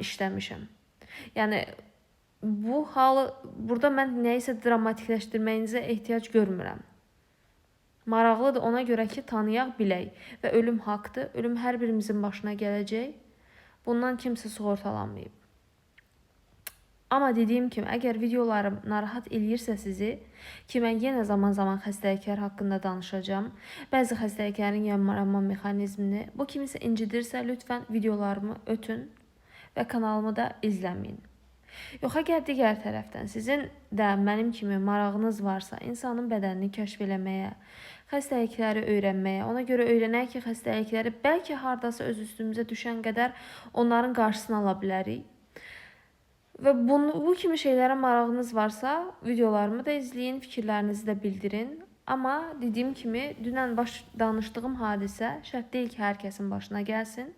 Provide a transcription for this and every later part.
işləmişəm. Yəni bu halı burada mən nəyisə dramatikləşdirməyinizə ehtiyac görmürəm. Maraqlıdır ona görə ki, tanıyaq, bilək və ölüm haqdır. Ölüm hər birimizin başına gələcək. Bundan kimsə sığortalanmayıb. Amma dediyim kimi, əgər videolarım narahat eləyirsə sizi, ki mən yenə zaman-zaman xəstəliklər haqqında danışacağım, bəzi xəstəliklərin yaranma mexanizmini, bu kimisə incidirsə, lütfən videolarımı ötün və kanalımı da izləməyin. Yox, əgər digər tərəfdən sizin də mənim kimi marağınız varsa, insanın bədənini kəşf eləməyə, xəstəlikləri öyrənməyə, ona görə öyrənək ki, xəstəlikləri bəlkə hardasa öz üstümüzə düşən qədər onların qarşısını ala bilərik. Və bu kimi şeylərə marağınız varsa, videolarımı da izləyin, fikirlərinizi də bildirin. Amma dediyim kimi, dünən danışdığım hadisə şərt deyil ki, hər kəsin başına gəlsin.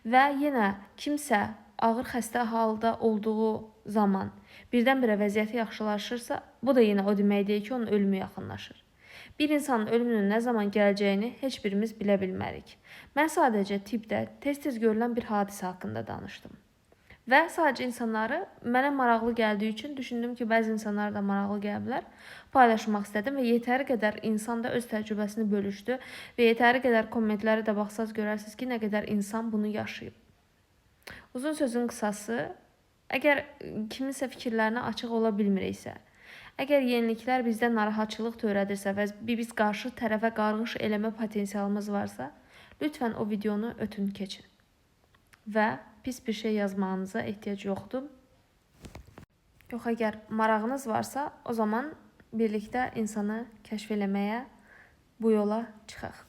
Və yenə kimsə ağır xəstə halda olduğu zaman birdən-birə vəziyyəti yaxşılaşırsa, bu da yenə o demək deyil ki, onun ölümü yaxınlaşır. Bir insanın ölümünün nə zaman gələcəyini heç birimiz bilə bilmərik. Mən sadəcə tibbdə tez-tez görülən bir hadisə haqqında danışdım. Və sadəcə insanları mənə maraqlı gəldiyi üçün düşündüm ki, bəzi insanlar da maraqlı gələ bilər, paylaşmaq istədim və yetəri qədər insan da öz təcrübəsini bölüşdü və yetəri qədər kommentləri də baxsaz görərsiniz ki, nə qədər insan bunu yaşayıb. Uzun sözün qısası, əgər kiminsə fikirlərinə açıq ola bilmiriksə, əgər yeniliklər bizdə narahatçılıq törədirsə və biz qarşı tərəfə qarğış eləmə potensialımız varsa, lütfən o videonu ötün keçin. Və pis bir şey yazmağınıza ehtiyac yoxdur. Yox, əgər marağınız varsa, o zaman birlikdə insanı kəşf eləməyə bu yola çıxaq.